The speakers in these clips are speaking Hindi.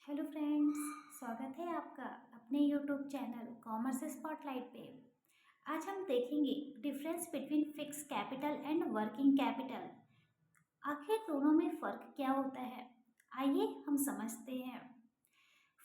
हेलो फ्रेंड्स, स्वागत है आपका अपने यूट्यूब चैनल कॉमर्स स्पॉटलाइट पे। आज हम देखेंगे difference between fix capital and working capital. आखिर दोनों में फ़र्क क्या होता है, आइए हम समझते हैं।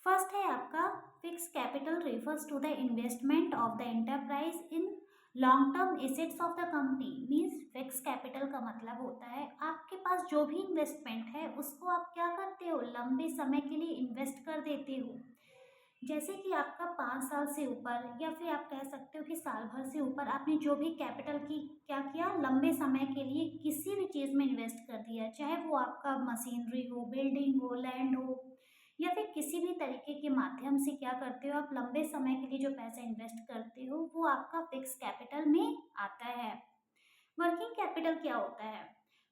फर्स्ट है आपका fix capital refers to the investment of the enterprise in long term assets of the company. Means fix capital का मतलब होता है आपके पास जो भी इन्वेस्टमेंट है उसको आप क्या करते हो, लंबे समय के लिए इन्वेस्ट कर देते हो। जैसे कि आपका 5 साल से ऊपर या फिर आप कह सकते हो कि साल भर से ऊपर आपने जो भी कैपिटल की क्या किया, लंबे समय के लिए किसी भी चीज़ में इन्वेस्ट कर दिया, चाहे वो आपका मशीनरी हो, बिल्डिंग हो, लैंड हो, या फिर किसी भी तरीके के माध्यम से क्या करते हो आप लंबे समय के लिए जो पैसा इन्वेस्ट करते हो वो आपका फिक्स कैपिटल में आता है। वर्किंग कैपिटल क्या होता है?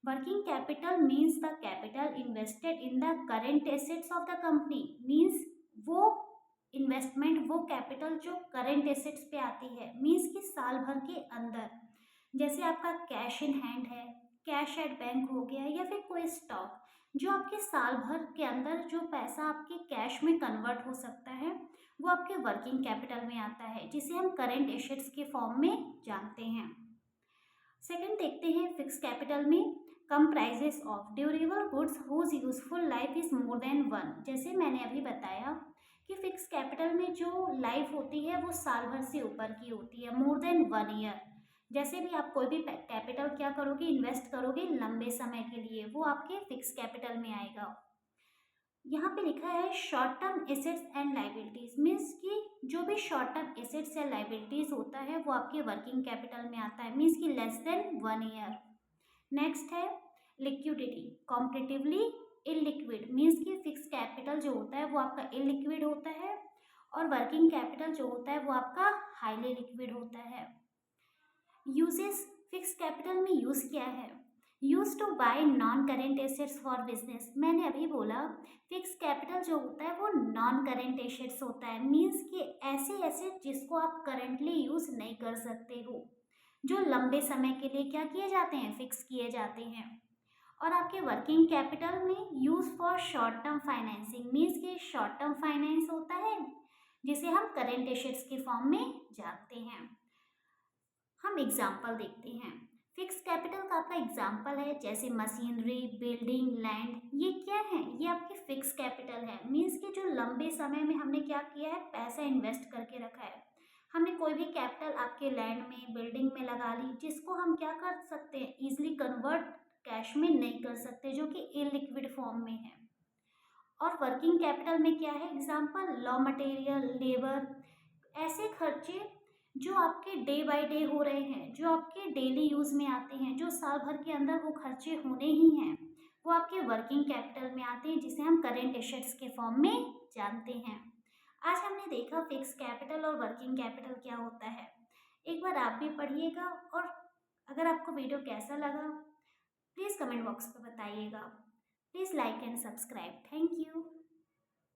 Working capital means the capital invested in the current assets of the company. Means वो इन्वेस्टमेंट, वो कैपिटल जो करेंट एसेट्स पे आती है, मीन्स कि साल भर के अंदर। जैसे आपका कैश इन हैंड है, कैश एट बैंक हो गया, या फिर कोई स्टॉक जो आपके साल भर के अंदर जो पैसा आपके कैश में कन्वर्ट हो सकता है वो आपके वर्किंग कैपिटल में आता है, जिसे हम करेंट एसेट्स के फॉर्म में जानते हैं। सेकंड देखते हैं फिक्स कैपिटल में comprises of durable goods whose useful life is more than one. जैसे मैंने अभी बताया कि फिक्स कैपिटल में जो लाइफ होती है वो साल भर से ऊपर की होती है, मोर देन 1 ईयर। जैसे भी आप कोई भी कैपिटल क्या करोगे, इन्वेस्ट करोगे लंबे समय के लिए, वो आपके फिक्स कैपिटल में आएगा। यहाँ पे लिखा है short term assets and liabilities. Means कि जो भी शॉर्ट टर्म एसेट्स या लाइबिलिटीज होता है वो आपके वर्किंग कैपिटल में आता है, मीन्स कि लेस देन 1 ईयर। नेक्स्ट है लिक्विडिटी, कॉम्पिटिटिवली इलिक्विड। मीन्स कि फिक्स कैपिटल जो होता है वो आपका इलिक्विड होता है और वर्किंग कैपिटल जो होता है वो आपका हाईली लिक्विड होता है। यूजेस, फिक्स कैपिटल में यूज़ क्या है? Use to buy non current assets for business. मैंने अभी बोला फिक्स कैपिटल जो होता है वो नॉन करेंट एसेट्स होता है, मीन्स कि ऐसे एसेट जिसको आप करेंटली यूज नहीं कर सकते हो, जो लंबे समय के लिए क्या किए जाते हैं, फिक्स किए जाते हैं। और आपके वर्किंग कैपिटल में use for short term financing. Means कि शॉर्ट टर्म फाइनेंस होता है जिसे हम करेंट एसेट्स के फॉर्म में जानते हैं। हम एग्जाम्पल देखते हैं। फिक्स कैपिटल का आपका एग्जाम्पल है जैसे मशीनरी, बिल्डिंग, लैंड। ये क्या है? ये आपके फिक्स कैपिटल है, मीन्स कि जो लंबे समय में हमने क्या किया है, पैसा इन्वेस्ट करके रखा है। हमने कोई भी कैपिटल आपके लैंड में, बिल्डिंग में लगा ली, जिसको हम क्या कर सकते हैं, इजिली कन्वर्ट कैश में नहीं कर सकते, जो कि इलिक्विड फॉर्म में है। और वर्किंग कैपिटल में क्या है एग्जाम्पल, रॉ मटेरियल, लेबर, ऐसे खर्चे जो आपके डे बाय डे हो रहे हैं, जो आपके डेली यूज़ में आते हैं, जो साल भर के अंदर वो खर्चे होने ही हैं, वो आपके वर्किंग कैपिटल में आते हैं, जिसे हम करेंट एसेट्स के फॉर्म में जानते हैं। आज हमने देखा फिक्स कैपिटल और वर्किंग कैपिटल क्या होता है। एक बार आप भी पढ़िएगा, और अगर आपको वीडियो कैसा लगा प्लीज़ कमेंट बॉक्स पर बताइएगा। Please like and subscribe. Thank you.